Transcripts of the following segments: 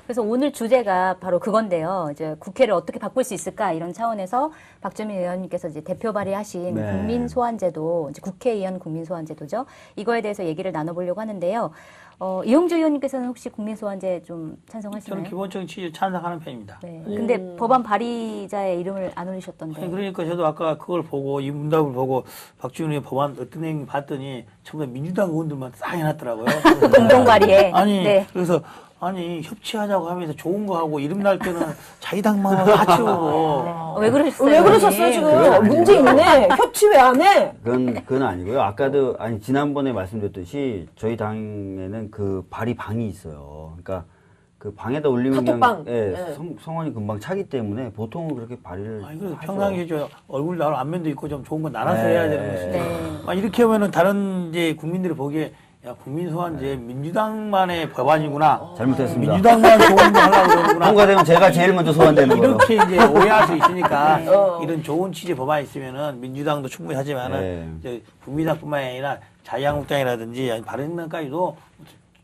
그래서 오늘 주제가 바로 그건데요. 이제 국회를 어떻게 바꿀 수 있을까 이런 차원에서 박주민 의원님께서 이제 대표 발의하신 네. 국민소환제도, 이제 국회의원 국민소환제도죠. 이거에 대해서 얘기를 나눠보려고 하는데요. 이용주 의원님께서는 혹시 국민소환제 좀 찬성하시나요? 저는 기본적인 취지에 찬성하는 편입니다. 네. 근데 법안 발의자의 이름을 안 올리셨던데. 아니, 그러니까 저도 아까 그걸 보고 이 문답을 보고 박지원 의원 법안 어떤 내용 봤더니 전부 다 민주당 의원들만 싹 해놨더라고요. 공동 발의에. 아니 네. 그래서 아니 협치하자고 하면서 좋은 거 하고 이름 날 때는 자기 당만 다 치우고 왜 그러셨어요? 왜 그러셨어요, 지금? 문제 있네. 협치 왜 안 해? 그건 아니고요. 아까도, 아니, 지난번에 말씀드렸듯이 저희 당에는 그 발의방이 있어요. 그러니까 그 방에다 올리면 카톡방. 그냥, 예, 네. 성원이 금방 차기 때문에 보통은 그렇게 발의를. 아니 그래서 하죠. 평상시에 저 얼굴 나올 안면도 있고 좀 좋은 거 나눠서 네. 해야 되는 것이지. 네. 아, 이렇게 하면은 다른 이제 국민들이 보기에 야 국민소환제 민주당만의 법안이구나. 잘못했습니다. 민주당만 좋은 거 하려고 그러는구나. 통과되면 제가 제일 먼저 소환되는 거예요. 이렇게 이제 오해할 수 있으니까 네. 이런 좋은 취지의 법안이 있으면은 민주당도 충분히 하지만은 네. 이제 국민당뿐만 아니라 자유한국당이라든지 아니 바른미래까지도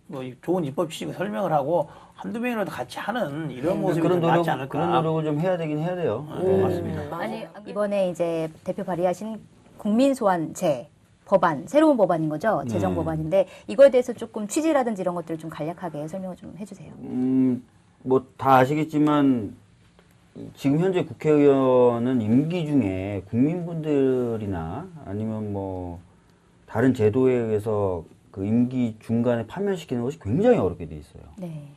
뭐 좋은 입법 취지를 설명을 하고 한두 명이라도 같이 하는 이런 모습이 그런 좀 낫지 않을까. 그런 노력을 좀 해야 되긴 해야 돼요. 맞습니다. 아니, 이번에 이제 대표 발의하신 국민소환제 법안, 새로운 법안인 거죠? 제정 네. 법안인데 이거에 대해서 조금 취지라든지 이런 것들을 좀 간략하게 설명을 좀 해주세요. 뭐 다 아시겠지만 지금 현재 국회의원은 임기 중에 국민분들이나 아니면 뭐 다른 제도에 의해서 그 임기 중간에 파면시키는 것이 굉장히 어렵게 돼 있어요. 네.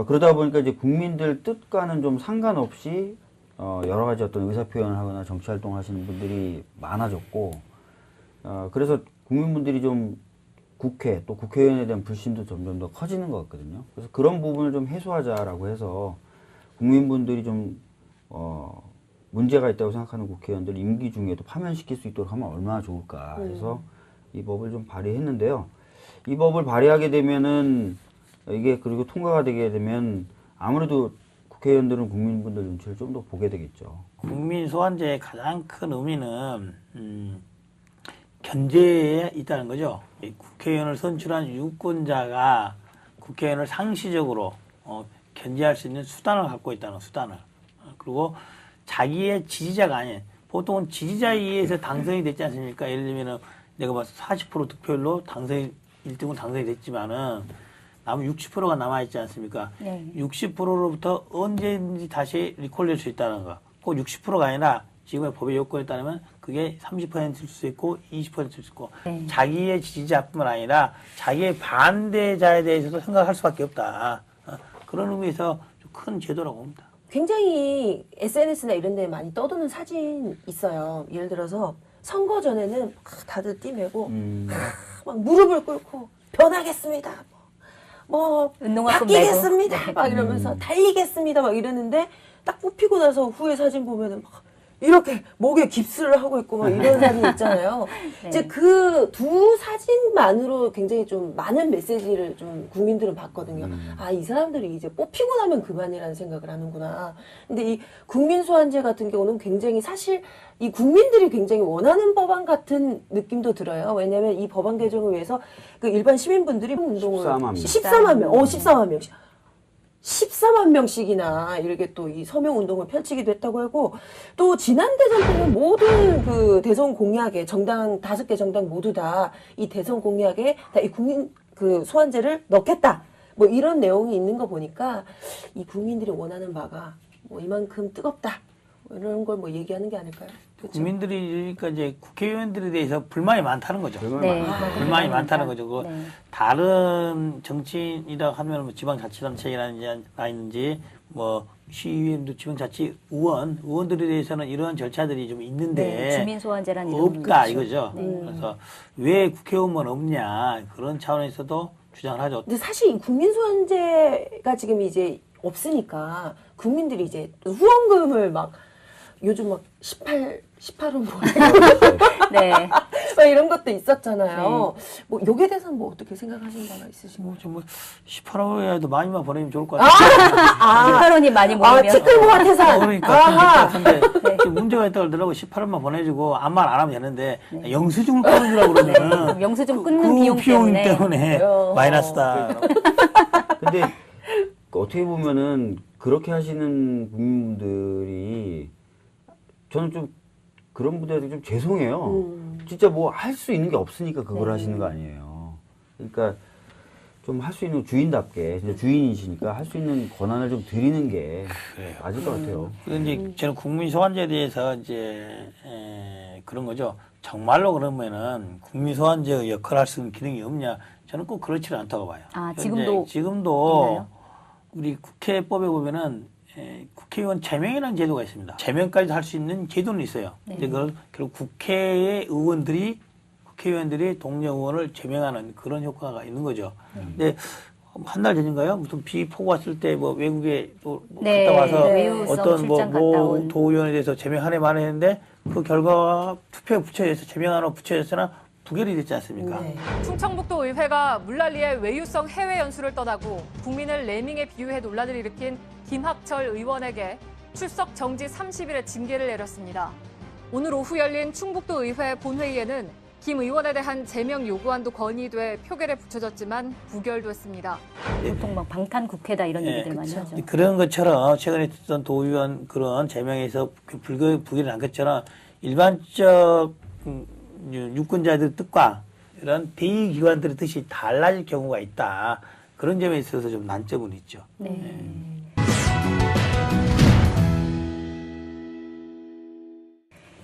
그러다 보니까 이제 국민들 뜻과는 좀 상관없이 여러 가지 어떤 의사 표현을 하거나 정치 활동을 하시는 분들이 많아졌고, 그래서 국민분들이 좀 국회 또 국회의원에 대한 불신도 점점 더 커지는 것 같거든요. 그래서 그런 부분을 좀 해소하자라고 해서 국민분들이 좀 문제가 있다고 생각하는 국회의원들 임기 중에도 파면시킬 수 있도록 하면 얼마나 좋을까 해서 이 법을 좀 발의했는데요. 이 법을 발의하게 되면은 이게 그리고 통과가 되게 되면 아무래도 국회의원들은 국민분들 눈치를 좀 더 보게 되겠죠. 국민소환제의 가장 큰 의미는 견제에 있다는 거죠. 이 국회의원을 선출한 유권자가 국회의원을 상시적으로 견제할 수 있는 수단을 갖고 있다는 수단을. 그리고 자기의 지지자가 아닌 보통은 지지자에 의해서 당선이 됐지 않습니까? 예를 들면은 내가 뭐 40% 득표율로 1등은 당선이 됐지만은 남은 60%가 남아있지 않습니까? 네. 60%로부터 언제든지 다시 리콜될 수 있다는 거. 꼭 60%가 아니라 지금의 법의 요건에 따르면 그게 30%일 수 있고 20%일 수 있고 네. 자기의 지지자뿐만 아니라 자기의 반대자에 대해서도 생각할 수밖에 없다. 그런 의미에서 좀 큰 제도라고 봅니다. 굉장히 SNS나 이런 데 많이 떠도는 사진 있어요. 예를 들어서 선거 전에는 막 다들 띠매고 막 무릎을 꿇고 변하겠습니다. 뭐 운동화끈 바뀌겠습니다. 메고. 막 이러면서 달리겠습니다. 막 이러는데 딱 뽑히고 나서 후에 사진 보면은 막 이렇게 목에 깁스를 하고 있고 막 이런 사진 있잖아요. 네. 이제 그 두 사진만으로 굉장히 좀 많은 메시지를 좀 국민들은 받거든요. 아, 이 사람들이 이제 뽑히고 나면 그만이라는 생각을 하는구나. 근데 이 국민소환제 같은 경우는 굉장히 사실 이 국민들이 굉장히 원하는 법안 같은 느낌도 들어요. 왜냐하면 이 법안 개정을 위해서 그 일반 시민분들이 운동을 14만 명. 14만 명, 14만 명씩. 14만 명씩이나 이렇게 또 이 서명 운동을 펼치기도 했다고 하고 또 지난 대선 때는 모든 그 대선 공약에 정당 5개 정당 모두 다 이 대선 공약에 다 이 국민 그 소환제를 넣겠다. 뭐 이런 내용이 있는 거 보니까 이 국민들이 원하는 바가 뭐 이만큼 뜨겁다. 뭐 이런 걸 뭐 얘기하는 게 아닐까요? 그렇죠? 국민들이 그러니까 이제 국회의원들에 대해서 불만이 많다는 거죠. 네. 불만이 많다는 거죠. 그 네. 다른 정치인이라 하면 뭐 지방자치단체라든지 뭐 시의원도 지방자치 의원들에 대해서는 이러한 절차들이 좀 있는데 네, 주민소환제라는 이런 없다 거죠. 이거죠. 네. 그래서 왜 국회의원만 없냐 그런 차원에서도 주장을 하죠. 근데 사실 이 국민소환제가 지금 이제 없으니까 국민들이 이제 후원금을 막 요즘 막 18원 뭐 네. 막 이런 것도 있었잖아요. 뭐 요게 대해서는 뭐 어떻게 생각하시는 바가 있으신가요? 뭐 18호에도 많이만 보내면 좋을 것 같아요. 18원이 많이 아, 모이면 치클모아 태산. 그러니까 아하. 근데 지금 문제가 있다고 그러더라고. 18원만 보내주고 아무 말 안 하면 되는데 영수증을 끊어주라고 그러면은 영수증 그 끊는 비용 때문에 마이너스다. 근데 어떻게 보면은 그렇게 하시는 분들이 저는 좀 그런 분들한테 좀 죄송해요. 진짜 뭐 할 수 있는 게 없으니까 그걸 하시는 거 아니에요. 그러니까 좀 할 수 있는 주인답게 진짜 주인이시니까 할 수 있는 권한을 좀 드리는 게 맞을 것 같아요. 근데 저는 국민 소환제에 대해서 이제 그런 거죠. 정말로 그러면은 국민 소환제의 역할을 할 수 있는 기능이 없냐? 저는 꼭 그렇지는 않다고 봐요. 아, 현재 지금도 있나요? 우리 국회법에 보면은 국회의원 제명이라는 제도가 있습니다. 제명까지 할 수 있는 제도는 있어요. 근데 그걸 결국 국회의원들이 동료 의원을 제명하는 그런 효과가 있는 거죠. 근데 한 달 전인가요? 무슨 비폭우 왔을 때 뭐 외국에 또 네, 갔다 와서 외유성 어떤 출장 갔다 온. 도의원에 대해서 제명하네 마네 했는데 그 결과가 투표에 붙여져서 제명하나 붙여졌으나 부결이 됐지 않습니까? 네. 충청북도 의회가 물난리의 외유성 해외 연수를 떠나고 국민을 레밍에 비유해 논란을 일으킨 김학철 의원에게 출석 정지 30일의 징계를 내렸습니다. 오늘 오후 열린 충북도 의회 본회의에는 김 의원에 대한 제명 요구안도 건의돼 표결에 붙여졌지만 부결됐습니다. 보통 막 방탄 국회다 이런 얘기들 많이 하죠. 그런 것처럼 최근에 있었던 도의원 그런 제명에서 부결이 난 것처럼 일반적 유권자들 뜻과 이런 대의기관들의 뜻이 달라질 경우가 있다. 그런 점에 있어서 좀 난점은 있죠. 네.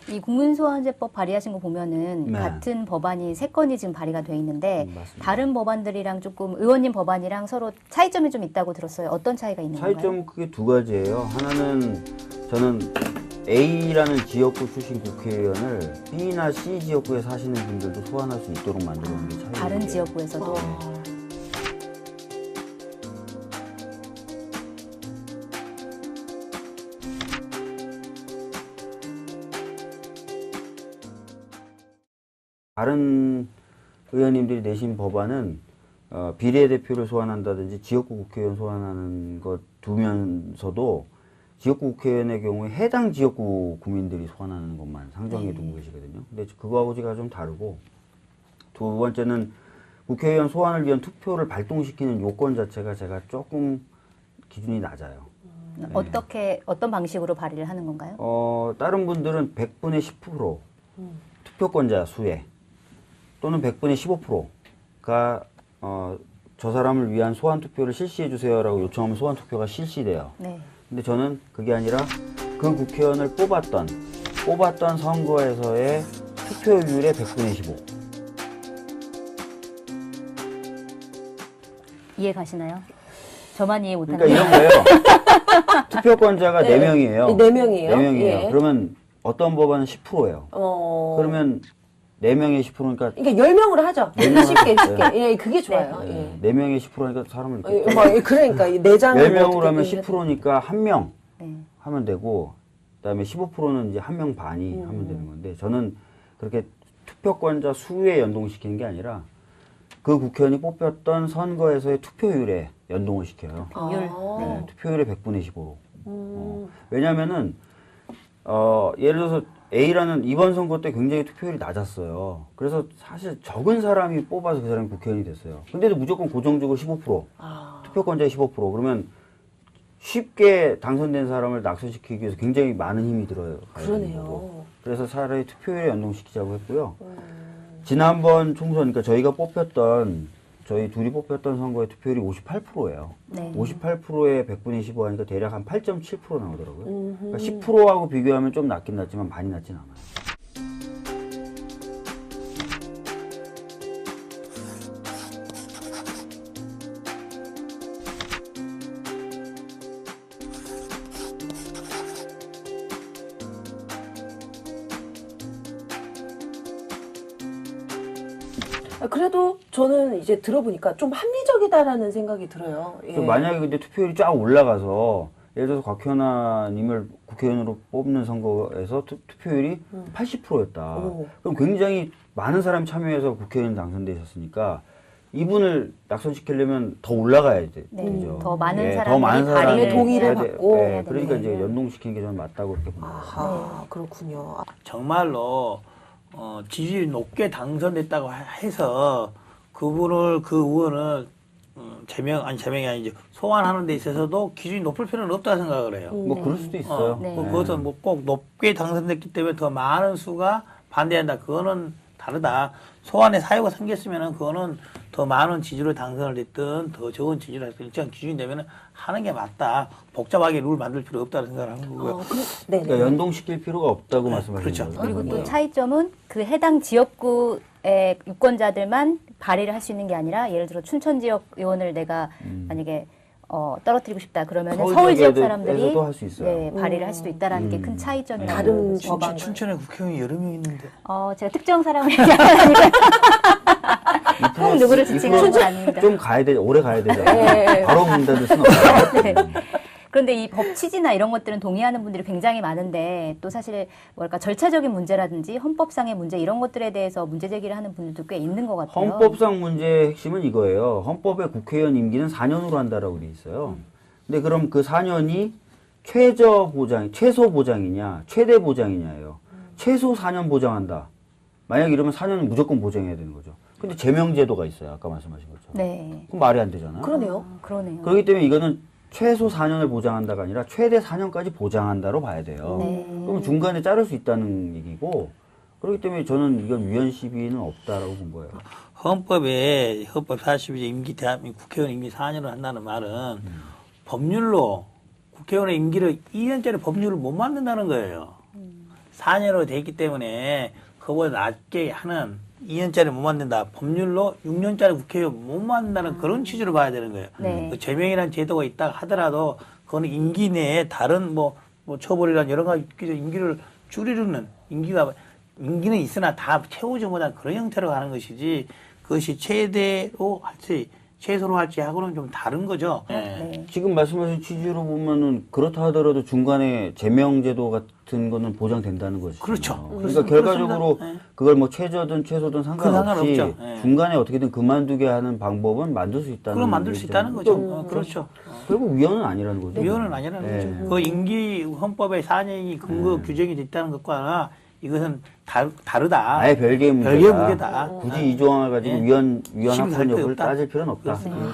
이 국민소환제법 발의하신 거 보면은 네. 같은 법안이 3건이 지금 발의가 돼 있는데 맞습니다. 다른 법안들이랑 조금 의원님 법안이랑 서로 차이점이 좀 있다고 들었어요. 어떤 차이가 있는 건가요? 차이점 크게 두 가지예요. 하나는 저는 A라는 지역구 출신 국회의원을 B나 C 지역구에 사시는 분들도 소환할 수 있도록 만들어놓은 게 차이예요. 다른 지역구에서도 다른 의원님들이 내신 법안은 비례대표를 소환한다든지 지역구 국회의원 소환하는 것 두면서도 지역구 국회의원의 경우에 해당 지역구 구민들이 소환하는 것만 상정해 두고 계시거든요. 근데 그거하고 제가 좀 다르고 두 번째는 국회의원 소환을 위한 투표를 발동시키는 요건 자체가 제가 조금 기준이 낮아요. 어떤 방식으로 발의를 하는 건가요? 다른 분들은 100분의 10% 투표권자 수에 또는 100분의 15%가 저 사람을 위한 소환 투표를 실시해 주세요라고 요청하면 소환 투표가 실시돼요. 네. 근데 저는 그게 아니라 그 국회의원을 뽑았던 선거에서의 투표율의 100분의 15. 이해 가시나요? 저만 이해 못하는 그러니까 이런 거예요. 투표권자가 네. 4명이에요. 4명이에요? 4명이에요. 예. 그러면 어떤 법안은 10%예요. 그러면 4명의 10%니까 그러니까 10명으로 하죠. 쉽게. 예, 그게 좋아요. 네. 예. 4명의 10%니까 사람을 이렇게 그러니까 이 내장 10명으로 하면 10%니까 1명 네. 하면 되고 그다음에 15%는 이제 1명 반이 하면 되는 건데 저는 그렇게 투표권자 수에 연동시키는 게 아니라 그 국회의원이 뽑혔던 선거에서의 투표율에 연동을 시켜요. 비율. 네, 투표율의 100분의 15로. 왜냐면은 예를 들어서 A라는 이번 선거 때 굉장히 투표율이 낮았어요. 그래서 사실 적은 사람이 뽑아서 그 사람이 국회의원이 됐어요. 근데도 무조건 고정적으로 15%. 투표권자의 15%. 그러면 쉽게 당선된 사람을 낙선시키기 위해서 굉장히 많은 힘이 들어요. 그러네요. 그래서 차라리 투표율에 연동시키자고 했고요. 지난번 총선, 그러니까 저희 둘이 뽑혔던 선거의 투표율이 58%예요. 네. 58%에 100분의 15 하니까 대략 한 8.7% 나오더라고요. 그러니까 10%하고 비교하면 좀 낮긴 낮지만 많이 낮진 않아요. 그래도 저는 이제 들어보니까 좀 합리적이다라는 생각이 들어요. 예. 만약에 근데 투표율이 쫙 올라가서 예를 들어서 곽현아님을 국회의원으로 뽑는 선거에서 투표율이 80%였다. 오. 그럼 굉장히 많은 사람이 참여해서 국회의원 당선돼 있었으니까 이분을 낙선시키려면 더 올라가야 되죠. 네, 더 많은 예, 사람들이 더 많은 사람의 발의를 동의를 해야 돼- 받고. 예, 그러니까 네. 이제 연동시키는 게 저는 맞다고 그렇게 봅니다. 아하, 그렇군요. 정말로 지지율이 높게 당선됐다고 해서 그분을 그 의원을 제명이 아니죠. 소환하는 데 있어서도 기준이 높을 필요는 없다고 생각을 해요. 뭐 그럴 수도 있어요. 네. 그것은 뭐 꼭 높게 당선됐기 때문에 더 많은 수가 반대한다. 그거는 다르다. 소환의 사유가 생겼으면은 그거는 더 많은 지지로 당선을 됐든 더 적은 지지로 했든 일정 기준이 되면은 하는 게 맞다. 복잡하게 룰 만들 필요 없다고 생각을 하는 거고요. 네네. 그러니까 연동시킬 필요가 없다고 말씀하시는 그렇죠. 거죠. 그리고 또 네. 차이점은 그 해당 지역구의 유권자들만 발의를 할 수 있는 게 아니라 예를 들어 춘천 지역 의원을 내가 만약에 떨어뜨리고 싶다 그러면 서울 지역 사람들이 지역에서도 할 수 있어요. 네, 발의를 할 수도 있다라는 게 큰 차이점이라고 다른 보시면 법안. 됩니다. 춘천에 국회의원이 여러 명 있는데. 제가 특정 사람을 얘기하니까 꼭 누구를 지칭하는 건 아닙니다. 좀 가야 돼, 오래 가야 되죠. 네. 바로 문 닫을 수는 없어요. 네. 그런데 이 법 취지나 이런 것들은 동의하는 분들이 굉장히 많은데 또 사실 뭐랄까 절차적인 문제라든지 헌법상의 문제 이런 것들에 대해서 문제 제기를 하는 분들도 꽤 있는 것 같아요. 헌법상 문제의 핵심은 이거예요. 헌법에 국회의원 임기는 4년으로 한다라고 돼 있어요. 근데 그럼 그 4년이 최소 보장이냐, 최대 보장이냐예요. 최소 4년 보장한다. 만약 이러면 4년은 무조건 보장해야 되는 거죠. 근데 제명제도가 있어요. 아까 말씀하신 것처럼. 네. 그럼 말이 안 되잖아요. 그러네요. 그러네요. 그렇기 때문에 이거는 최소 4년을 보장한다가 아니라 최대 4년까지 보장한다로 봐야 돼요. 네. 그럼 중간에 자를 수 있다는 얘기고, 그렇기 때문에 저는 이건 위헌 시비는 없다라고 본 거예요. 헌법에 헌법 42조 대한민국 국회의원 임기 4년을 한다는 말은 법률로 국회의원의 임기를 2년짜리 법률을 못 만든다는 거예요. 4년으로 돼 있기 때문에 그거보다 낮게 하는 2년짜리 못 만든다. 법률로 6년짜리 국회의원 못 만든다는 그런 취지로 봐야 되는 거예요. 네. 그 제명이라는 제도가 있다 하더라도 그거는 임기 내에 다른 뭐 처벌이란 여러 가지 임기를 줄이려는 임기는 있으나 다 채우지 못한 그런 형태로 가는 것이지 그것이 최소로 할지 하고는 좀 다른 거죠. 예. 네. 지금 말씀하신 취지로 보면은 그렇다 하더라도 중간에 제명제도 같은 거는 보장된다는 것이죠. 그렇죠. 그러니까 결과적으로 그렇습니다. 예. 그걸 뭐 최저든 최소든 상관없이 상관없죠. 예. 중간에 어떻게든 그만두게 하는 방법은 만들 수 있다는 그럼 만들 수 있다는 거죠. 그렇죠. 결국 위헌은 아니라는 거죠. 위헌은 아니라는 예. 거죠. 그 임기 헌법에 4년이 근거 규정이 됐다는 것과 이것은 다르다. 아예 별개의 문제다. 별개의 문제다. 굳이 이 조항을 가지고 예. 위헌 심의할 합헌 필요 여부를 없다. 따질 필요는 없다. 그렇습니다.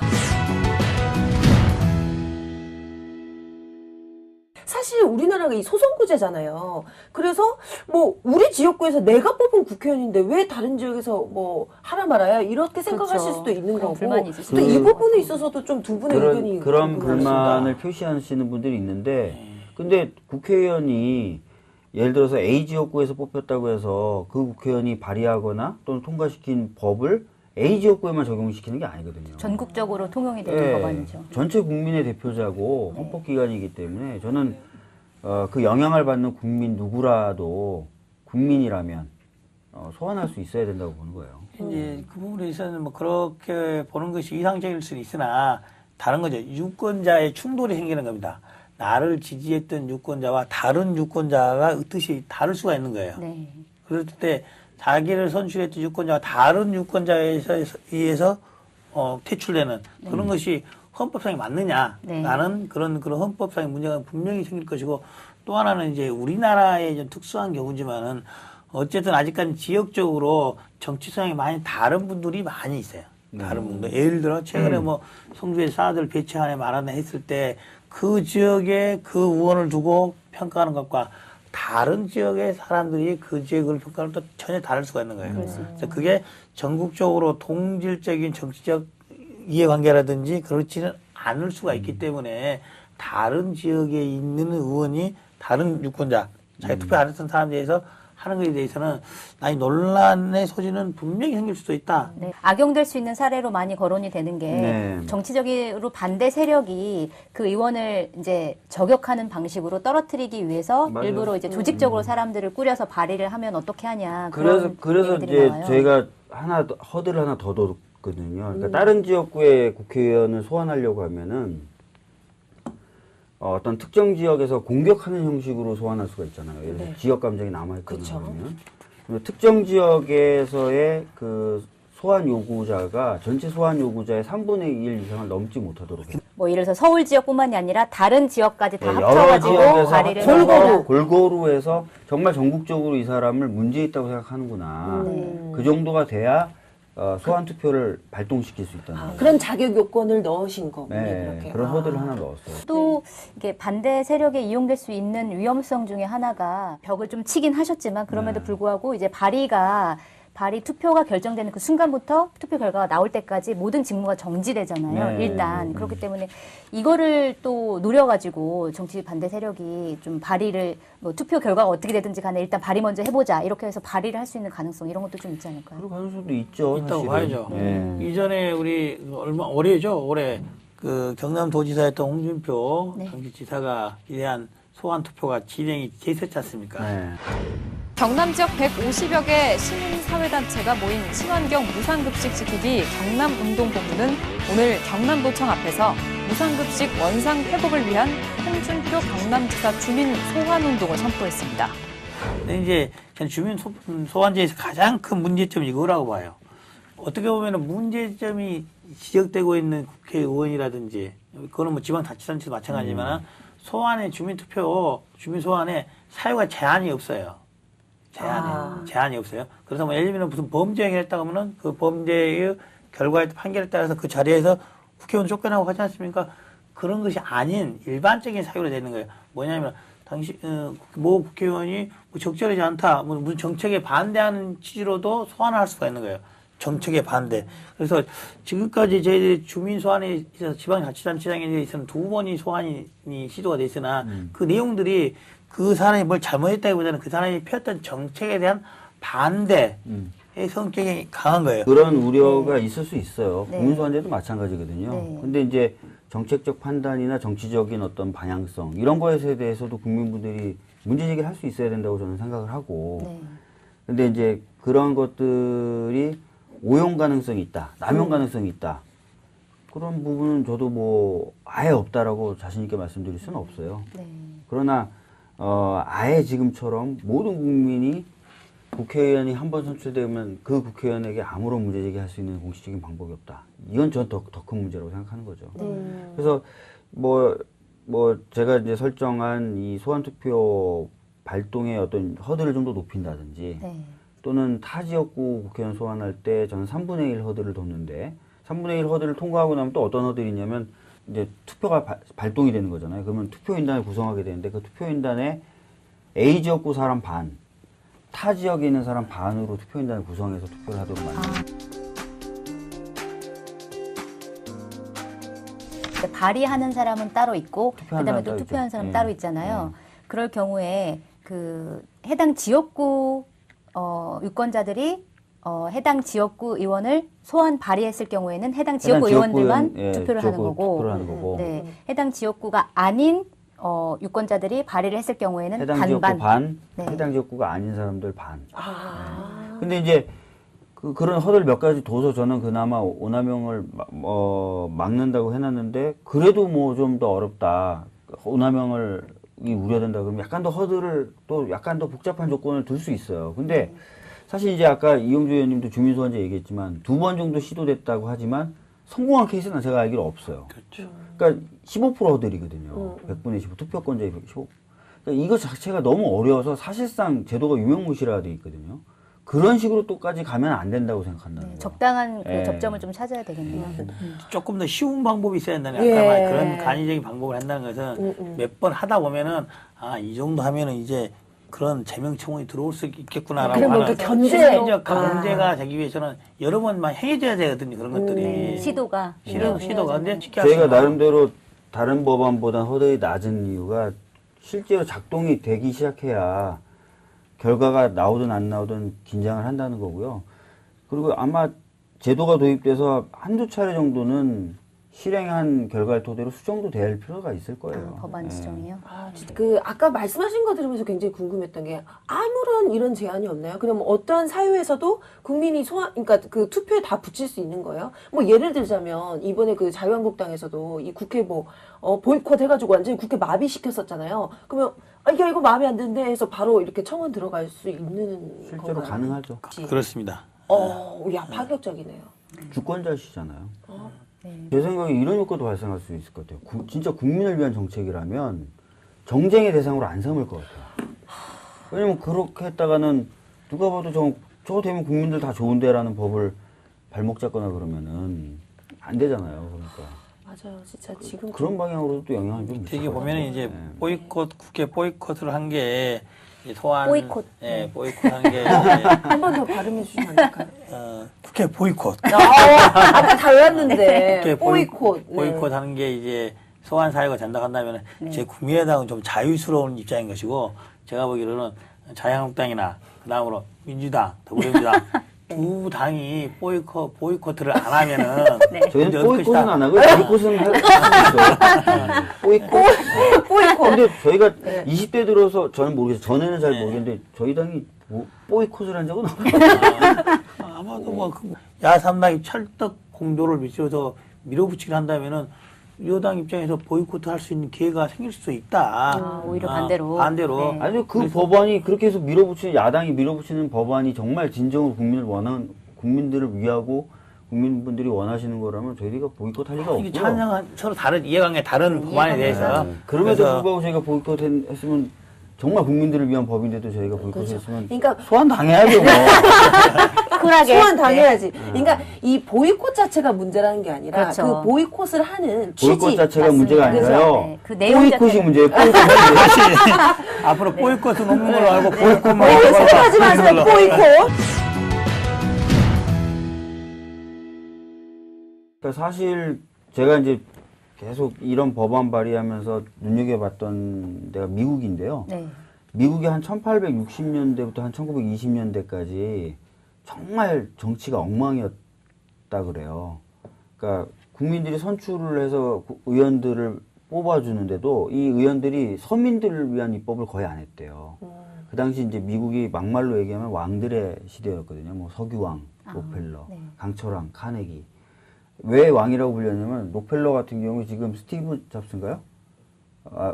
사실 우리나라가 이 소선구제잖아요. 그래서 뭐 우리 지역구에서 내가 뽑은 국회의원인데 왜 다른 지역에서 뭐 하라 말아야 이렇게 생각하실 그렇죠. 수도 있는 그런 거고. 불만이 있을 수도 또 이 있고. 부분에 있어서도 좀 두 분의 의견이 그런 궁금합니다. 불만을 표시하시는 분들이 있는데, 근데 국회의원이 예를 들어서 A 지역구에서 뽑혔다고 해서 그 국회의원이 발의하거나 또는 통과시킨 법을 A 지역구에만 적용시키는 게 아니거든요. 전국적으로 통용이 되는 예, 법안이죠. 전체 국민의 대표자고 헌법기관이기 때문에 저는 그 영향을 받는 국민 누구라도 국민이라면 소환할 수 있어야 된다고 보는 거예요. 이제 그 부분에 있어서는 뭐 그렇게 보는 것이 이상적일 수는 있으나 다른 거죠. 유권자의 충돌이 생기는 겁니다. 나를 지지했던 유권자와 다른 유권자가 뜻이 다를 수가 있는 거예요. 네. 그럴 때 자기를 선출했던 유권자가 다른 유권자에 의해서 퇴출되는 그런 것이 헌법상에 맞느냐? 네. 라는 그런 헌법상의 문제가 분명히 생길 것이고 또 하나는 이제 우리나라의 좀 특수한 경우지만은 어쨌든 아직까지 지역적으로 정치 성향이 많이 다른 분들이 많이 있어요. 다른 분들. 예를 들어 최근에 뭐 성주에 사들 배치안에 말하나 했을 때 그 지역에 그 의원을 두고 평가하는 것과 다른 지역의 사람들이 그 지역을 평가하는 또 전혀 다를 수가 있는 거예요. 그래서 그게 전국적으로 동질적인 정치적 이해관계라든지 그렇지는 않을 수가 있기 때문에 다른 지역에 있는 의원이 다른 유권자, 자기 투표 안 했던 사람에 대해서 하는 것에 대해서는 나이 논란의 소지는 분명히 생길 수도 있다. 네. 악용될 수 있는 사례로 많이 거론이 되는 게 네. 정치적으로 반대 세력이 그 의원을 이제 저격하는 방식으로 떨어뜨리기 위해서 맞아요. 일부러 이제 조직적으로 사람들을 꾸려서 발의를 하면 어떻게 하냐. 그래서 그런 이제 얘기들이 나와요. 저희가 허들을 하나 더 뒀거든요. 그러니까 다른 지역구의 국회의원을 소환하려고 하면은 어떤 특정 지역에서 공격하는 형식으로 소환할 수가 있잖아요. 예를 들어 네. 지역 감정이 남아있거나 그쵸. 그러면 특정 지역에서의 그 소환 요구자가 전체 소환 요구자의 3분의 1 이상을 넘지 못하도록 해요. 뭐 예를 들어서 서울 지역뿐만이 아니라 다른 지역까지 다 네, 여러 합쳐가지고 지역에서 발의를 골고루 해서 정말 전국적으로 이 사람을 문제 있다고 생각하는구나. 그 정도가 돼야 소환 투표를 발동시킬 수 있다는 거예요. 그런 자격 요건을 넣으신 거군요. 네, 그렇게. 그런 허들을 하나 넣었어요. 또 이게 반대 세력에 이용될 수 있는 위험성 중에 하나가 벽을 좀 치긴 하셨지만 그럼에도 불구하고 이제 발의 투표가 결정되는 그 순간부터 투표 결과가 나올 때까지 모든 직무가 정지되잖아요. 네. 일단 그렇기 때문에 이거를 또 노려가지고 정치 반대 세력이 좀 발의를 뭐 투표 결과가 어떻게 되든지 간에 일단 발의 먼저 해보자 이렇게 해서 발의를 할 수 있는 가능성 이런 것도 좀 있지 않을까요? 그럴 가능성도 있죠. 있다고 사실은. 봐야죠. 네. 이전에 우리 올해 그 경남도지사였던 홍준표 네. 경기지사가 기대한 소환 투표가 진행이 됐었지 않습니까? 네. 경남 지역 150여 개 시민사회단체가 모인 친환경 무상급식 지키기 경남운동본부는 오늘 경남도청 앞에서 무상급식 원상 회복을 위한 홍준표 경남지사 주민 소환운동을 선포했습니다. 근데 이제 전 주민 소환제에서 가장 큰 문제점이 이거라고 봐요. 어떻게 보면 문제점이 지적되고 있는 국회의원이라든지 그거는 뭐 지방자치단체도 마찬가지지만 소환의 주민투표, 주민 소환에 사유가 제한이 없어요. 제한이 없어요. 그래서 뭐 예를 들면 무슨 범죄 행위를 했다고 하면은 그 범죄의 결과의 판결에 따라서 그 자리에서 국회의원 쫓겨나고 하지 않습니까? 그런 것이 아닌 일반적인 사유로 되는 거예요. 뭐냐면 모 국회의원이 뭐 적절하지 않다, 뭐 무슨 정책에 반대하는 취지로도 소환을 할 수가 있는 거예요. 정책에 반대. 그래서 지금까지 저희들이 주민 소환에 있어서 지방자치단체장에 있어서는 2번이 소환이 시도가 돼 있으나 그 내용들이 그 사람이 뭘 잘못했다기보다는 그 사람이 폈던 정책에 대한 반대의 성격이 강한 거예요. 그런 우려가 있을 수 있어요. 네. 국민소환제도 마찬가지거든요. 네. 근데 이제 정책적 판단이나 정치적인 어떤 방향성 이런 것에 대해서도 국민분들이 문제제기를 할 수 있어야 된다고 저는 생각을 하고 네. 근데 이제 그런 것들이 오용 가능성이 있다, 남용 가능성이 있다. 그런 부분은 저도 뭐 아예 없다라고 자신 있게 말씀드릴 수는 없어요. 네. 그러나 아예 지금처럼 모든 국민이 국회의원이 한 번 선출되면 그 국회의원에게 아무런 문제 제기할 수 있는 공식적인 방법이 없다. 이건 전 더 큰 문제라고 생각하는 거죠. 그래서 뭐 제가 이제 설정한 이 소환투표 발동의 어떤 허들을 좀 더 높인다든지 네. 또는 타 지역구 국회의원 소환할 때 저는 3분의 1 허들을 뒀는데 3분의 1 허들을 통과하고 나면 또 어떤 허들이 있냐면 이제 투표가 발동이 되는 거잖아요. 그러면 투표인단을 구성하게 되는데 그 투표인단에 A 지역구 사람 반, 타 지역에 있는 사람 반으로 투표인단을 구성해서 투표를 하도록 만듭니다. 발의하는 사람은 따로 있고 투표하는 그다음에 사람 또 따로 투표하는 있죠. 사람 예. 따로 있잖아요. 그럴 경우에 그 해당 지역구 유권자들이 해당 지역구 의원을 소환 발의했을 경우에는 해당 지역구 의원들만 투표를 하는 거고, 네, 해당 지역구가 아닌 유권자들이 발의를 했을 경우에는 해당 지역구 반, 네. 해당 지역구가 아닌 사람들 반. 근데 이제 그런 허들 몇 가지 둬서 저는 그나마 오남용을 막는다고 해놨는데 그래도 뭐 좀 더 어렵다. 오남용을 우려된다 그러면 약간 더 허들을 또 약간 더 복잡한 조건을 둘 수 있어요. 근데 사실 이제 아까 이용주 의원님도 주민소환제 얘기했지만 2번 정도 시도됐다고 하지만 성공한 케이스는 제가 알기로 없어요. 그렇죠. 그러니까 15% 허들이거든요. 100분의 15, 투표권자의 15. 그러니까 이거 자체가 너무 어려워서 사실상 제도가 유명무실화가 돼 있거든요. 그런 식으로 또까지 가면 안 된다고 생각한다는 거예요. 적당한 그 예. 접점을 좀 찾아야 되겠네요. 조금 더 쉬운 방법이 있어야 된다는 예. 아까 말 그런 간이적인 방법을 한다는 것은 몇 번 하다 보면은 이 정도 하면은 이제 그런 제명 청원이 들어올 수 있겠구나라고 그러면 하는 그 견제. 심리적 강제가 되기 위해서는 여러 번만 행해져야 되거든요. 그런 것들이 시도가. 시도가 근데 쉽게 저희가 하시면 나름대로 다른 법안보다 허들이 낮은 이유가 실제로 작동이 되기 시작해야 결과가 나오든 안 나오든 긴장을 한다는 거고요. 그리고 아마 제도가 도입돼서 한두 차례 정도는 실행한 결과를 토대로 수정도 될 필요가 있을 거예요. 법안 예. 지정이요? 아, 진짜 아까 말씀하신 거 들으면서 굉장히 궁금했던 게 아무런 이런 제한이 없나요? 그럼 어떠한 사유에서도 국민이 그러니까 그 투표에 다 붙일 수 있는 거예요? 뭐 예를 들자면 이번에 그 자유한국당에서도 이 국회 보이콧 해가지고 완전히 국회 마비시켰었잖아요. 그러면 이거 마음에 안 드는데 해서 바로 이렇게 청원 들어갈 수 있는 실제로 건가요? 가능하죠. 그렇습니다. 야, 파격적이네요. 주권자시잖아요. 네. 제 생각에 이런 효과도 발생할 수 있을 것 같아요. 진짜 국민을 위한 정책이라면 정쟁의 대상으로 안 삼을 것 같아요. 왜냐면 그렇게 했다가는 누가 봐도 저거 되면 국민들 다 좋은데라는 법을 발목 잡거나 그러면은 안 되잖아요. 그러니까 맞아요. 진짜 지금 그런 방향으로도 영향을 좀 미칠 되게 것 보면은 같아요. 이제 네. 보이콧 국회 보이콧을 한 게 소환 보이콧. 예, 보이콧한 게 이제 한 번 더 발음해 주시면 안 될까요? 국회 보이콧. 아까 다 외웠는데 국회 보이콧. 네. 보이콧하는 게 이제 소환 사유가 된다 한다면 제 국민의당은 좀 자유스러운 입장인 것이고 제가 보기로는 자유한국당이나 그다음으로 민주당, 더불어민주당 두 당이 보이콧을 안 하면은 저희는 이제 보이콧은 어떻게 안 하고 보이콧은 할 수 있어요. 보이콧. 근데 저희가 20대 들어서 저는 모르겠어요. 전에는 잘 모르겠는데 저희 당이 보이콧을 한 적은 없어요. 아마도 뭐 야삼당이 찰떡 공도를 비춰서 밀어붙이긴 한다면은 여당 입장에서 보이콧 할 수 있는 기회가 생길 수도 있다. 오히려 반대로. 반대로. 네. 아니요, 그 법안이 그렇게 해서 야당이 밀어붙이는 법안이 정말 진정으로 국민들을 위하고 국민분들이 원하시는 거라면 저희가 보이콧 할 리가 이게 없고요. 찬양한 서로 다른 이해관계 다른 법안에 대해서 그럼에도 그래서 불구하고 저희가 보이콧 했으면 정말 국민들을 위한 법인데도 저희가 보이콧했으면 그러니까 소환 당해야죠. 뭐. 쿨하게. 소환 당해야지. 그러니까 이 보이콧 자체가 문제라는 게 아니라 그렇죠. 그 보이콧을 하는 보이콧 취지. 자체가 맞습니다. 문제가 그래서, 아니라요. 네, 그 내용 보이콧이 자체가- 문제예요. 보이콧이. 앞으로 보이콧은 없는 걸로 알고 보이콧만 보이콧 생각하지 마세요. 걸로. 보이콧. 그러니까 사실 제가 이제 계속 이런 법안 발의하면서 눈여겨봤던 데가 미국인데요. 네. 미국이 한 1860년대부터 한 1920년대까지 정말 정치가 엉망이었다 그래요. 그러니까 국민들이 선출을 해서 의원들을 뽑아주는데도 이 의원들이 서민들을 위한 입법을 거의 안 했대요. 그 당시 이제 미국이 막말로 얘기하면 왕들의 시대였거든요. 뭐 석유왕, 록펠러, 네. 강철왕, 카네기. 왜 왕이라고 불렸냐면 록펠러 같은 경우 지금 스티브 잡스인가요?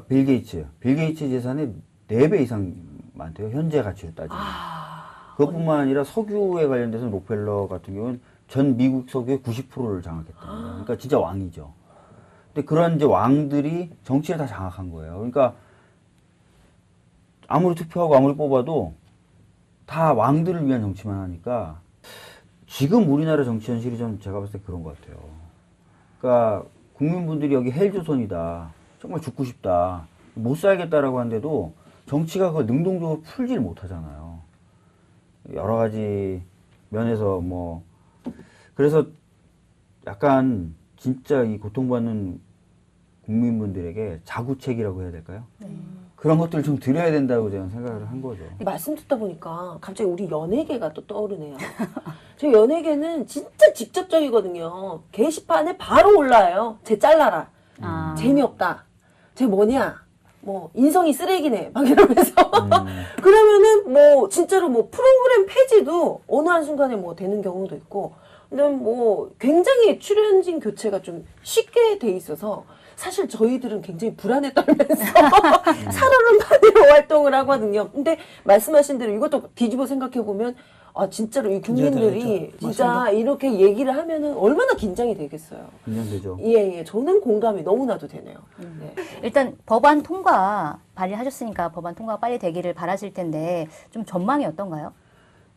빌 게이츠. 빌 게이츠 재산의 4배 이상 많대요. 현재 가치로 따지면. 그것뿐만 아니라 석유에 관련돼서 록펠러 같은 경우는 전 미국 석유의 90%를 장악했답니다. 그러니까 진짜 왕이죠. 근데 그런 이제 왕들이 정치를 다 장악한 거예요. 그러니까 아무리 투표하고 아무리 뽑아도 다 왕들을 위한 정치만 하니까 지금 우리나라 정치 현실이 좀 제가 봤을 때 그런 것 같아요. 그러니까 국민분들이 여기 헬조선이다. 정말 죽고 싶다. 못 살겠다라고 하는데도 정치가 그걸 능동적으로 풀지를 못하잖아요. 여러 가지 면에서 뭐 그래서 약간 진짜 이 고통받는 국민분들에게 자구책이라고 해야 될까요? 그런 것들을 좀 드려야 된다고 저는 생각을 한 거죠. 말씀 듣다 보니까 갑자기 우리 연예계가 또 떠오르네요. 저 연예계는 진짜 직접적이거든요. 게시판에 바로 올라와요. 쟤 잘라라. 아. 재미없다. 쟤 뭐냐. 뭐 인성이 쓰레기네. 막 이러면서 그러면은 뭐 진짜로 뭐 프로그램 폐지도 어느 한순간에 뭐 되는 경우도 있고 근데 뭐 굉장히 출연진 교체가 좀 쉽게 돼 있어서 사실 저희들은 굉장히 불안에 떨면서 살얼음판으로 활동을 하거든요. 근데 말씀하신 대로 이것도 뒤집어 생각해 보면 아 진짜로 이 국민들이 되겠죠. 진짜 맞습니다. 이렇게 얘기를 하면은 얼마나 긴장이 되겠어요. 긴장되죠. 예. 저는 공감이 너무나도 되네요. 네. 일단 법안 통과 발의하셨으니까 법안 통과 빨리 되기를 바라실 텐데 좀 전망이 어떤가요?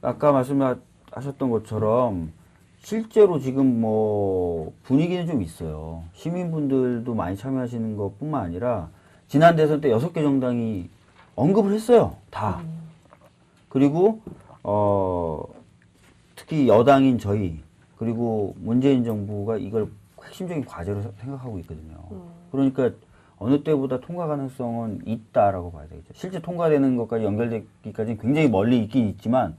아까 말씀하셨던 것처럼 실제로 지금 뭐 분위기는 좀 있어요. 시민분들도 많이 참여하시는 것뿐만 아니라 지난 대선 때 6개 정당이 언급을 했어요. 다. 그리고 특히 여당인 저희 그리고 문재인 정부가 이걸 핵심적인 과제로 생각하고 있거든요. 그러니까 어느 때보다 통과 가능성은 있다라고 봐야 되겠죠. 실제 통과되는 것까지 연결되기까지는 굉장히 멀리 있긴 있지만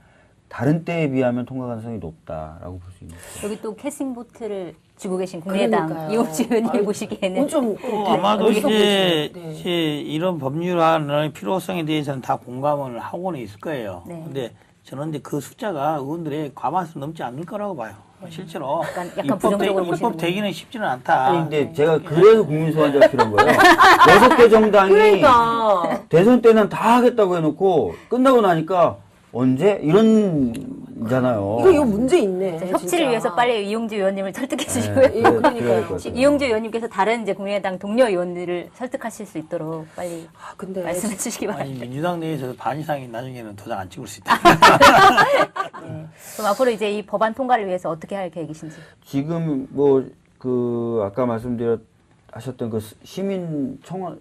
다른 때에 비하면 통과 가능성이 높다라고 볼 수 있는 거죠. 여기 또 캐스팅 보트를 쥐고 계신 국민의당 그러니까요. 이용주 의원님 아이고, 보시기에는 좀 아마도 어디서 이제, 보시는데. 이제 이런 법률화의 필요성에 대해서는 다 공감을 하고는 있을 거예요. 네. 근데 저는 근데 그 숫자가 의원들의 과반수 넘지 않을 거라고 봐요. 실제로 약간 부정적으로 보시는 입법 되기는 쉽지는 않다. 아니 근데 제가 그래서 국민소환제가 필요한 거예요. 6개 정당이 그러니까 대선 때는 다 하겠다고 해놓고 끝나고 나니까 언제? 이런잖아요. 이거 문제 있네. 협치를 진짜. 위해서 빨리 이용주 의원님을 설득해 주시고요. 네, 예, 그러니까요. 그럴 것 같아요. 이용주 의원님께서 다른 이제 국민의당 동료 의원들을 설득하실 수 있도록 빨리 아, 근데 말씀해 주시기 아니 바랍니다. 민주당 내에서 반 이상이 나중에는 도장 안 찍을 수 있다. 네. 그럼 앞으로 이제 이 법안 통과를 위해서 어떻게 할 계획이신지. 지금 아까 하셨던 그 시민 청원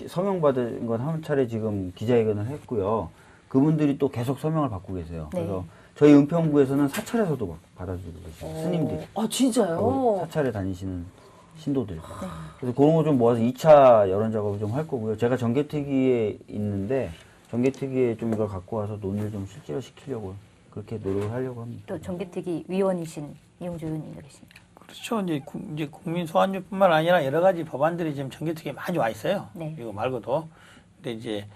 서명 받은 건 한 차례 지금 기자회견을 했고요. 그분들이 또 계속 서명을 받고 계세요. 네. 그래서 저희 은평구에서는 사찰에서도 받아주고 계세요. 스님들이. 아, 진짜요? 사찰에 다니시는 신도들. 그래서 그런 거 좀 모아서 2차 여론 작업을 좀 할 거고요. 제가 정개특위에 있는데 정개특위에 좀 이걸 갖고 와서 논의를 좀 실제로 시키려고 그렇게 노력을 하려고 합니다. 또 정개특위 위원이신 이용주 의원님도 계십니다. 그렇죠. 이제 국민 소환제뿐만 아니라 여러 가지 법안들이 지금 정개특위에 많이 와 있어요. 네. 이거 말고도. 근데 이제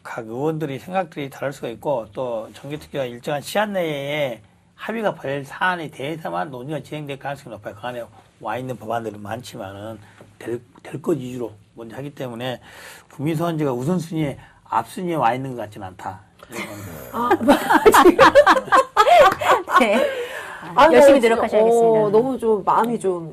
각 의원들이 생각들이 다를 수가 있고 또 정개특위가 일정한 시한 내에 합의가 될 사안에 대해서만 논의가 진행될 가능성이 높아요. 그 안에 와 있는 법안들은 많지만은 될 것 위주로 먼저 하기 때문에 국민 소환제가 우선순위에 앞순위에 와 있는 것 같지는 않다. 이런 겁니다. 네. 아, 열심히 나 노력하셔야겠습니다. 너무 좀 마음이 좀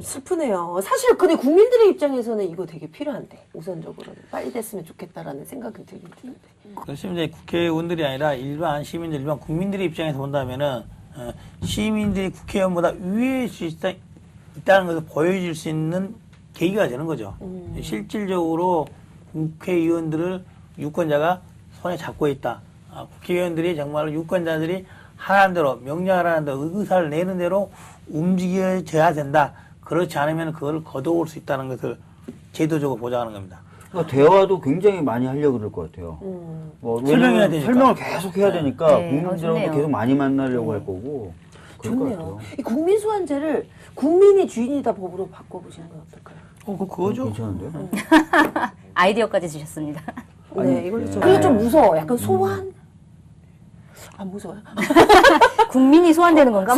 슬프네요. 사실 근데 국민들의 입장에서는 이거 되게 필요한데 우선적으로는 빨리 됐으면 좋겠다라는 생각이 들긴 드는데. 그렇지만 이제 국회의원들이 아니라 일반 시민들, 일반 국민들의 입장에서 본다면은 시민들이 국회의원보다 위에 수 있다는 것을 보여줄 수 있는 계기가 되는 거죠. 실질적으로 국회의원들을 유권자가 손에 잡고 있다. 국회의원들이 정말로 유권자들이 하라는 대로 명령하라는 대로 의사를 내는 대로 움직여져야 된다. 그렇지 않으면 그걸 거둬올 수 있다는 것을 제도적으로 보장하는 겁니다. 그러니까 대화도 굉장히 많이 하려고 그럴 것 같아요. 설명해야 되니까. 설명을 계속 해야 되니까 네, 국민들하고 좋네요. 계속 많이 만나려고 할 거고. 그럴 것 좋네요. 같아요. 이 국민소환제를 국민이 주인이다 법으로 바꿔보시는 건 어떨까요? 그거죠. 괜찮은데요? 아이디어까지 주셨습니다. 네, 이걸로 네. 좀. 그게 좀 무서워. 약간 소환? 안 무서워요? 국민이 소환되는 건가?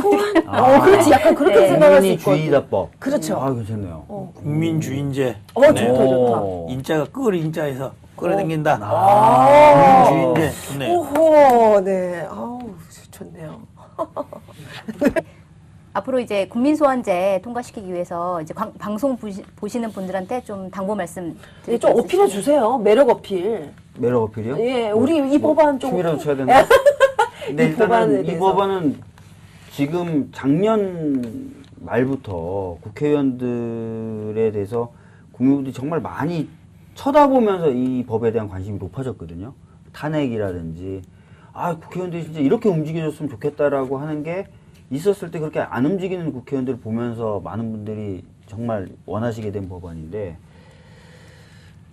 아. 그렇지. 약간 그렇게 네. 생각할 수 국민이 있거든요. 주의다법. 그렇죠. 아, 괜찮네요. 국민주인제. 좋다, 네. 좋다. 인자가 끌인자에서 끌어당긴다. 아. 국민주인제. 좋네요. 오호, 네. 아우, 좋네요. 앞으로 이제 국민소환제 통과시키기 위해서 이제 방송 보시는 분들한테 좀 당부 말씀 네, 좀 어필해 주세요. 매력 어필. 매력 어필이요? 예, 우리 이 법안 좀. 춤이라도 춰야 되나? 근데 이 법안에 일단은 이 대해서. 법안은 지금 작년 말부터 국회의원들에 대해서 국민들이 정말 많이 쳐다보면서 이 법에 대한 관심이 높아졌거든요. 탄핵이라든지 국회의원들이 진짜 이렇게 움직여줬으면 좋겠다라고 하는 게 있었을 때 그렇게 안 움직이는 국회의원들을 보면서 많은 분들이 정말 원하시게 된 법안인데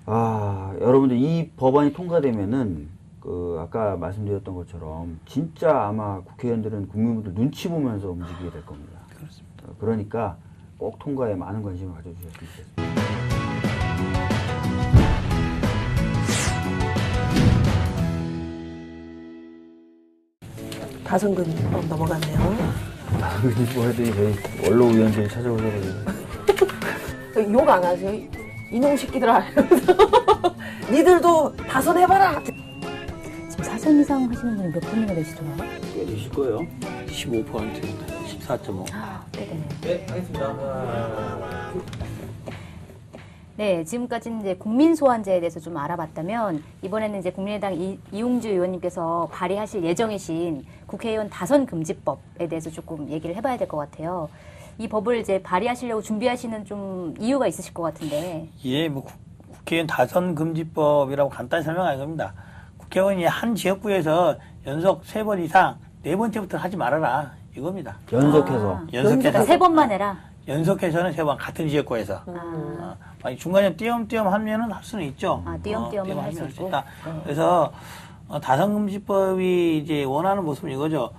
여러분들 이 법안이 통과되면은 아까 말씀드렸던 것처럼 진짜 아마 국회의원들은 국민분들 눈치 보면서 움직이게 될 겁니다. 그렇습니다. 그러니까 꼭 통과에 많은 관심을 가져주셨으면 좋겠습니다. 다선근 넘어갔네요. 뭐 했더니 저희 원로 의원들이 찾아오셔가지고 욕 안 하세요? 이놈 새끼들아. 니들도 다선해봐라. 지금 사선 이상 하시는 분이 몇 분이나 되시더라고요? 꽤 되실 거예요. 15%입니다. 14.5. 꽤 되네요. 네, 하겠습니다. 네, 지금까지는 이제 국민소환제에 대해서 좀 알아봤다면 이번에는 이제 국민의당 이용주 의원님께서 발의하실 예정이신 국회의원 다선 금지법에 대해서 조금 얘기를 해봐야 될 것 같아요. 이 법을 이제 발의하시려고 준비하시는 좀 이유가 있으실 것 같은데. 예, 국회의원 다선 금지법이라고 간단히 설명할 겁니다. 국회의원이 한 지역구에서 연속 3번 이상 4번째부터 하지 말아라 이겁니다. 연속해서. 연속해서 3번만 해라. 연속해서는 3번 같은 지역구에서. 만약 중간에 띄엄띄엄 하면은 할 수는 있죠. 띄엄띄엄은 할 수 띄엄하면 있고. 있다. 네. 그래서 다선금지법이 이제 원하는 모습은 이거죠.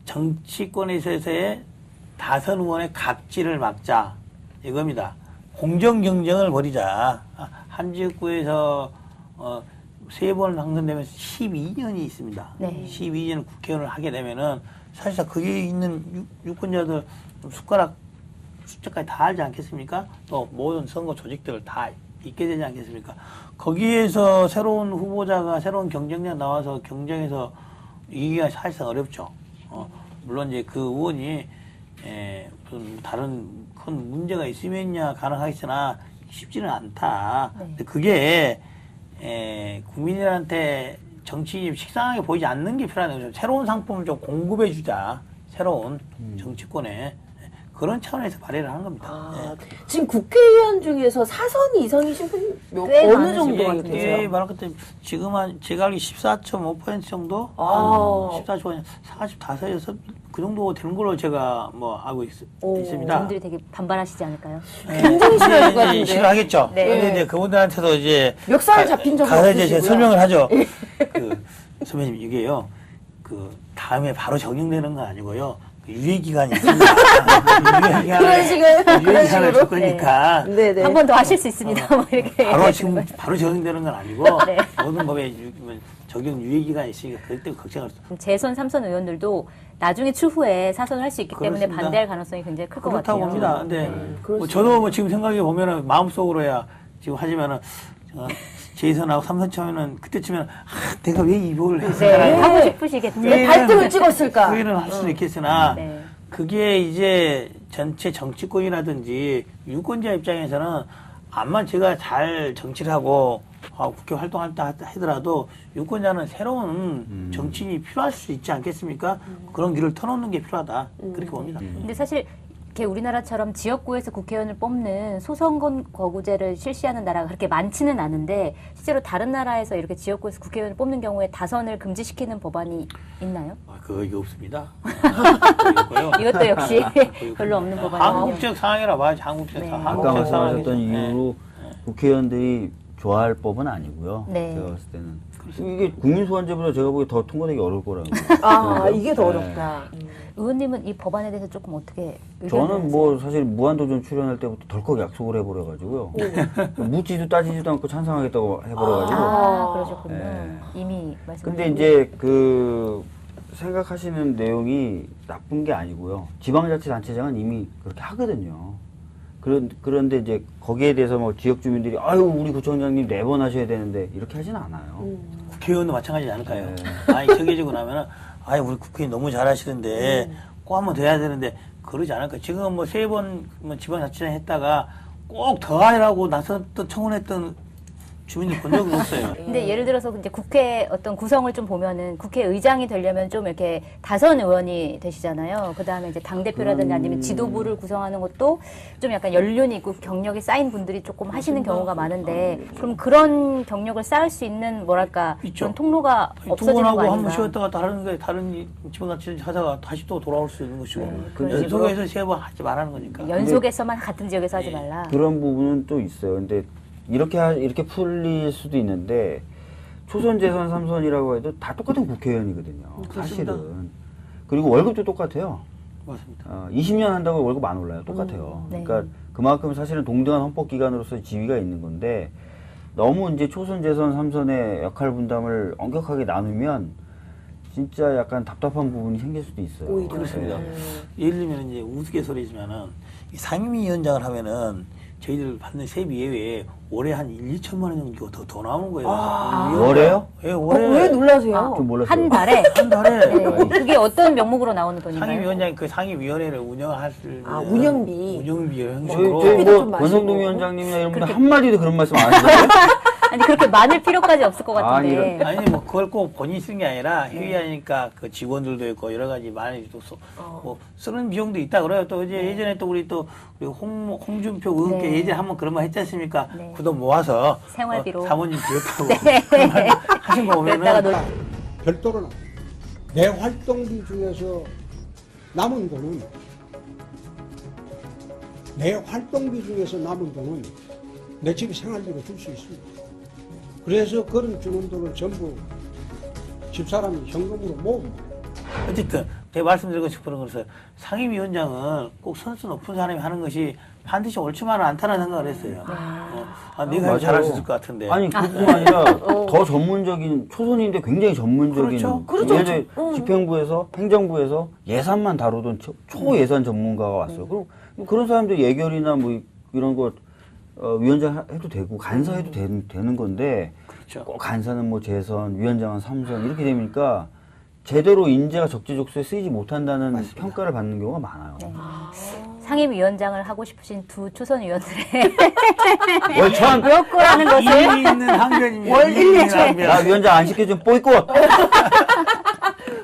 정치권에서의 다선 의원의 각질을 막자 이겁니다. 공정 경쟁을 벌이자. 한 지역구에서 3번 당선되면서 12년이 있습니다. 네. 12년 국회의원을 하게 되면은 사실상 거기에 있는 유권자들 숟가락 숫자까지 다 알지 않겠습니까? 또 모든 선거 조직들을 다 있게 되지 않겠습니까? 거기에서 새로운 후보자가 새로운 경쟁자 나와서 경쟁해서 이기가 사실상 어렵죠. 물론 이제 그 의원이 무슨 다른 큰 문제가 있으면야 가능하겠으나 쉽지는 않다. 네. 근데 그게 국민들한테 정치인이 식상하게 보이지 않는 게 필요하다는 거죠. 새로운 상품을 좀 공급해 주자. 새로운 정치권에 그런 차원에서 발의를 하는 겁니다. 지금 국회의원 중에서 4선 이상이신 분 꽤 어느 많으시네요. 정도가 이게 되세요? 말한 것처럼 지금 제가 알기 14.5% 정도? 14.5%, 45에서 그 정도 되는 걸로 제가 뭐 알고 있습니다. 분들이 되게 반발하시지 않을까요? 굉장히 싫어할 것 같은데. 싫어하겠죠. 네. 근데 이제 그분들한테도 이제 멱살 잡힌 적이 가서 이제 없으시고요. 설명을 하죠. 선배님 이게요. 다음에 바로 적용되는 건 아니고요. 유예 기간이 있습니다. 그런 식으로 유예 기간을 줄 거니까 네네. 한 번 더 하실 수 있습니다. 뭐 이렇게. 바로 지금 바로 적용되는 건 아니고 네. 모든 법에 적용 유예 기간이 있으니까 그때 걱정할 수. 재선 3선 의원들도 나중에 추후에 사선을 할 수 있기 때문에 그렇습니다. 반대할 가능성이 굉장히 클 것 같아요. 그렇다고 봅니다. 근데 그럴 뭐 수 저도 뭐 지금 생각해 보면은 마음속으로야 지금 하지만은 제2선하고 3선 처음에는 그때쯤에는 내가 왜 이 법을 네, 했을까? 하고 싶으시겠죠. 왜 발등을 찍었을까? 후회는 할 수도 있겠으나 네. 그게 이제 전체 정치권이라든지 유권자 입장에서는 암만 제가 잘 정치를 하고 국회 활동할 때 하더라도 유권자는 새로운 정치인이 필요할 수 있지 않겠습니까? 그런 길을 터놓는 게 필요하다. 그렇게 봅니다. 근데 사실 이렇게 우리나라처럼 지역구에서 국회의원을 뽑는 소선거 거구제를 실시하는 나라가 그렇게 많지는 않은데 실제로 다른 나라에서 이렇게 지역구에서 국회의원을 뽑는 경우에 다선을 금지시키는 법안이 있나요? 그거 없습니다. 이것도 역시 별로 없는 법안이에요. 한국적 상황이라 봐야지. 한국적 네. 상황. 아까 한국적 말씀하셨던 상황이죠. 이유로 국회의원들이 좋아할 법은 아니고요. 네. 제가 봤을 때는 이게 국민소환제보다 제가 보기에 더 통과되기 어려울 거라고. 이게 더 네. 어렵다. 의원님은 이 법안에 대해서 조금 어떻게 의견을 저는 하세요? 뭐 사실 무한도전 출연할 때부터 덜컥 약속을 해버려가지고요. 묻지도 따지지도 않고 찬성하겠다고 해버려가지고. 그러셨군요. 네. 이미 말씀. 근데 이제 생각하시는 내용이 나쁜 게 아니고요. 지방자치단체장은 이미 그렇게 하거든요. 그런데 이제 거기에 대해서 뭐 지역 주민들이 아유 우리 구청장님 4번 하셔야 되는데 이렇게 하진 않아요. 국회의원도 마찬가지지 않을까요? 네. 아니 정해지고 나면은 우리 국회의원 너무 잘하시는데 꼭 한 번 더 해야 되는데 그러지 않을까? 지금 뭐 3번 지방자치장 했다가 꼭 더 하라고 나섰던 청원했던 주민들 본 적은 없어요. 근데 예를 들어서 이제 국회 어떤 구성을 좀 보면은 국회의장이 되려면 좀 이렇게 다선 의원이 되시잖아요. 그 다음에 이제 당대표라든지 아니면 지도부를 구성하는 것도 좀 약간 연륜이 있고 경력이 쌓인 분들이 조금 하시는 경우가 많은데 그럼 그런 경력을 쌓을 수 있는 뭐랄까 있죠. 그런 통로가 두 없어지는 번 거 하고 한 번 아닌가. 쉬었다가 다른 지방자치장 하다가 다시 또 돌아올 수 있는 것이고 그런 연속해서 3번 하지 말라는 거니까. 연속해서만 같은 지역에서 하지 말라. 그런 부분은 또 있어요. 근데 이렇게 풀릴 수도 있는데 초선, 재선, 3선이라고 해도 다 똑같은 국회의원이거든요. 그렇습니다. 사실은. 그리고 월급도 똑같아요. 맞습니다. 20년 한다고 월급 안 올라요. 똑같아요. 네. 그러니까 그만큼 사실은 동등한 헌법기관으로서 지위가 있는 건데 너무 이제 초선, 재선, 3선의 역할 분담을 엄격하게 나누면 진짜 약간 답답한 부분이 생길 수도 있어요. 오히려. 그렇습니다. 네. 예를 들면 이제 우스갯소리지만은 이 상임위원장을 하면은 저희들 받는 세비 예외에 월에 한 2천만 원 정도 더 나오는 거예요. 월에요? 예, 월에. 왜 놀라세요? 좀 몰랐어요. 한 달에 한 달에 네. 그게 어떤 명목으로 나오는 돈인가요? 상임위원장이 그 상임위원회를 운영할 운영비. 형식으로 저희 좀 뭐 마시고. 권성동 위원장님이나 이런 분들 한마디도 그런 말씀 안 하시는데 아니 그렇게 많을 필요까지 없을 것 같은데. 아니 뭐 그걸 꼭 본인이 쓰는 게 아니라 회의하니까 그 직원들도 있고 여러 가지 많이 또 뭐 쓰는 비용도 있다 그래요. 또 이제 예전에 또 우리 홍준표 의원께 네. 예전에 한번 그런 말 했지 않습니까? 네. 그 돈 모아서 생활비로. 사모님 비웠다고 네. 그런 말 하신 거 그랬다가 보면은 별도로 내 활동비 중에서 남은 돈은 내 집 생활비로 줄 수 있습니다. 그래서 그런 주는 돈을 전부 집사람이 현금으로 모으면 어쨌든 제가 말씀드리고 싶은 것은 상임위원장은 꼭 선수 높은 사람이 하는 것이 반드시 옳지만은 않다는 생각을 했어요. 내가 맞아요. 잘할 수 있을 것 같은데. 아니 그뿐만 아니라 더 전문적인 초선인데 굉장히 전문적인 그렇죠. 예를 들어 집행부에서 행정부에서 예산만 다루던 초예산 전문가가 왔어요. 그럼 그런 사람들 예결이나 뭐 이런 거 위원장 해도 되고 간사 해도 되는 건데 그렇죠. 꼭 간사는 뭐 재선, 위원장은 삼선 이렇게 되니까 제대로 인재가 적재적소에 쓰이지 못한다는 맞습니다. 평가를 받는 경우가 많아요. 네. 상임위원장을 하고 싶으신 두 초선 의원들의 월천 욕구라는 것을 일리 있는 항변입니다. 월 일리 있는 1년에 항변. 나 위원장 안 시켜준 보이콧.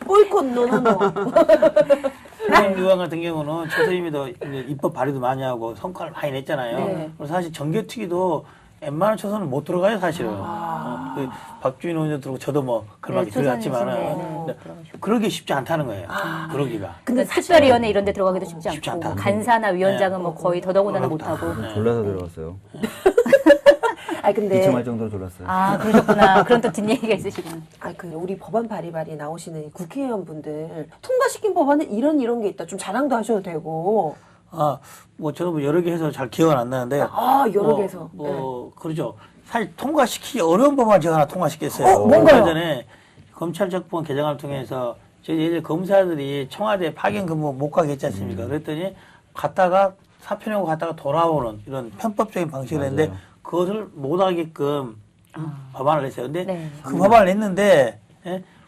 보이콧 노노노. 행정유관 같은 경우는 초선임에도 입법 발의도 많이 하고 성과를 많이 냈잖아요. 네. 그래서 사실 정개특위도 웬만한 초선은 못 들어가요, 사실은. 그 박주인 의원도 들어오고 저도 뭐 걸막이 들어갔지만은 네, 그러기 쉽지 않다는 거예요. 그러기가. 근데 특별위원회 이런 데 들어가기도 쉽지 쉽지 않고 않다. 간사나 위원장은 네. 뭐 거의 더더군다나 어렵다. 못하고 네. 졸라서 들어갔어요. 아 근데 기침할 정도로 졸랐어요. 아 그러셨구나. 그런 또 뒷얘기가 있으시구나. 그 우리 법안 발의발이 나오시는 이 국회의원분들 통과시킨 법안은 이런 게 있다. 좀 자랑도 하셔도 되고. 뭐 저도 뭐 여러 개 해서 잘 기억은 안 나는데. 여러 개 해서. 그러죠. 사실 통과시키기 어려운 법안 제가 하나 통과시켰어요. 뭔가요? 얼마 전에 검찰적법 개정을 통해서 저희 예전 검사들이 청와대 파견 근무 못 가게 했지 않습니까? 그랬더니 갔다가 사표 내고 갔다가 돌아오는 이런 편법적인 방식을 했는데 그것을 못 하게끔 법안을 냈어요. 근데 네. 그 법안을 냈는데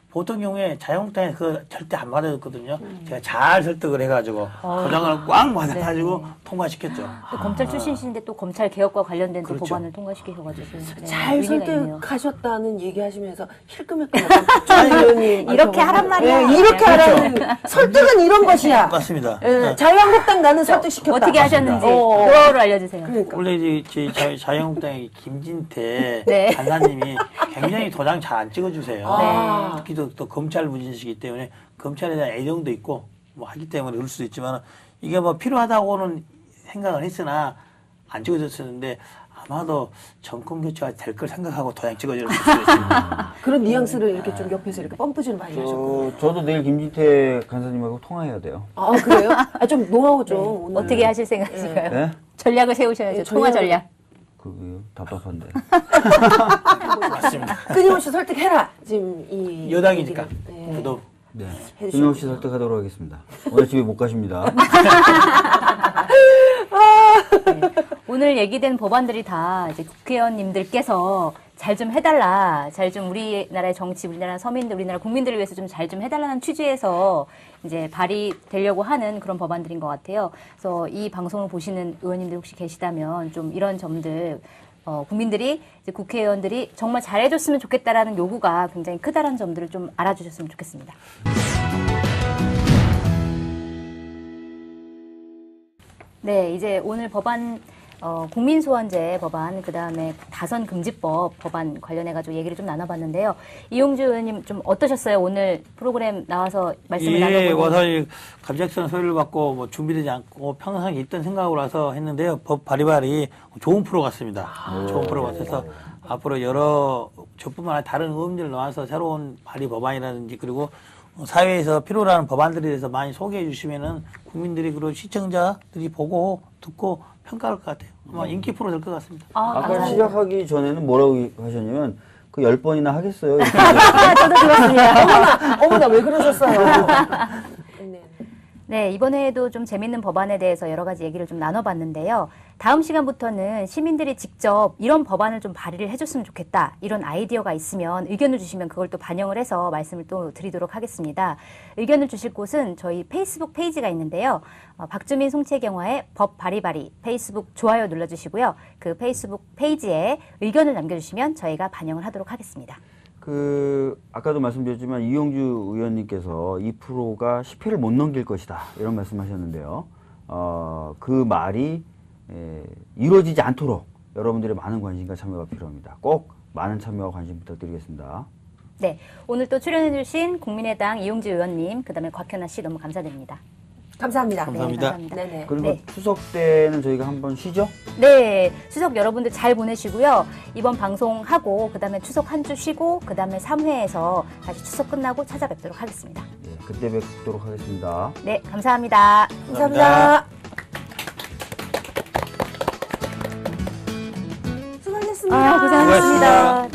보통 경우에 자유한국당에 그거 절대 안 받아줬거든요. 제가 잘 설득을 해가지고 도장을 꽉 받아가지고 통과시켰죠. 또 검찰 출신이신데 또 검찰 개혁과 관련된 또 그렇죠. 법안을 통과시키셔가지고 네, 잘 의미가 있네요. 설득하셨다는 얘기하시면서 힐끔힐끔 박주인 의원님 이렇게 하란 말이야. 이렇게 하라는 설득은 이런 것이야. 맞습니다. 자유한국당 나는 설득시켰다. 어떻게 하셨는지 어. 그거를 알려주세요. 그러니까. 원래 이제 저희 자유한국당의 김진태 네. 간사님이 굉장히 도장 잘 안 찍어주세요. 아. 특히 또 검찰 부진시기 때문에 검찰에 대한 애정도 있고 뭐 하기 때문에 그럴 수도 있지만 이게 뭐 필요하다고는 생각을 했으나 안 찍어줬었는데 아마도 정권 교체가 될 걸 생각하고 도장 찍어줄 수도 있습니다. 그런 뉘앙스를 이렇게 좀 옆에서 이렇게 펌프질을 많이 하셨고. 저도 내일 김진태 간사님하고 통화해야 돼요. 아 그래요? 좀 노하우 좀 오늘. 어떻게 하실 생각이신가요? 네? 전략을 세우셔야죠. 네, 통화 전략. 그게요? 답답한데. 맞습니다. 끊임없이 설득해라. 지금 이 여당이니까 얘기를. 네. 저도 네. 해주시면 끊임없이 설득하도록 하겠습니다. 오늘 집에 못 가십니다. 오늘 얘기된 법안들이 다 이제 국회의원님들께서 잘 좀 해달라, 잘 좀 우리나라의 정치, 우리나라 서민들, 우리나라 국민들을 위해서 좀 잘 좀 해달라는 취지에서 이제 발의되려고 하는 그런 법안들인 것 같아요. 그래서 이 방송을 보시는 의원님들 혹시 계시다면 좀 이런 점들, 국민들이 이제 국회의원들이 정말 잘해줬으면 좋겠다라는 요구가 굉장히 크다라는 점들을 좀 알아주셨으면 좋겠습니다. 네, 이제 오늘 법안 국민소원제 법안, 그 다음에 다선금지법 법안 관련해가지고 얘기를 좀 나눠봤는데요. 이용주 의원님 좀 어떠셨어요? 오늘 프로그램 나와서 말씀을 나눠보고. 와서 갑작스러운 소리를 받고 뭐 준비되지 않고 평상시 있던 생각으로 와서 했는데요. 법 발의발이 좋은 프로 같습니다. 좋은 프로 같아서 앞으로 여러 저뿐만 아니라 다른 의원들 나와서 새로운 발의 법안이라든지 그리고 사회에서 필요로 하는 법안들에 대해서 많이 소개해 주시면은 국민들이 그리고 시청자들이 보고 듣고 평가할 것 같아요. 아마 인기 프로 될 것 같습니다. 아까 감사합니다. 시작하기 전에는 뭐라고 하셨냐면 그 10번이나 하겠어요. 이렇게 저도 들었습니다. 어머나 왜 그러셨어요? 네. 네, 이번에도 좀 재밌는 법안에 대해서 여러 가지 얘기를 좀 나눠봤는데요. 다음 시간부터는 시민들이 직접 이런 법안을 좀 발의를 해줬으면 좋겠다. 이런 아이디어가 있으면 의견을 주시면 그걸 또 반영을 해서 말씀을 또 드리도록 하겠습니다. 의견을 주실 곳은 저희 페이스북 페이지가 있는데요. 박주민 송채경화의 법 발의발의 페이스북 좋아요 눌러주시고요. 그 페이스북 페이지에 의견을 남겨주시면 저희가 반영을 하도록 하겠습니다. 아까도 말씀드렸지만 이용주 의원님께서 이 프로가 10회를 못 넘길 것이다. 이런 말씀하셨는데요. 그 말이 이루어지지 않도록 여러분들의 많은 관심과 참여가 필요합니다. 꼭 많은 참여와 관심 부탁드리겠습니다. 네, 오늘 또 출연해주신 국민의당 이용주 의원님, 그 다음에 곽현아 씨 너무 감사드립니다. 감사합니다. 감사합니다. 네네. 그리고 네. 추석 때는 저희가 한번 쉬죠? 네, 추석 여러분들 잘 보내시고요. 이번 방송하고 그다음에 추석 한 주 쉬고 그다음에 3회에서 다시 추석 끝나고 찾아뵙도록 하겠습니다. 예, 그때 뵙도록 하겠습니다. 네, 감사합니다. 감사합니다. 수고하셨습니다. 고생하셨습니다.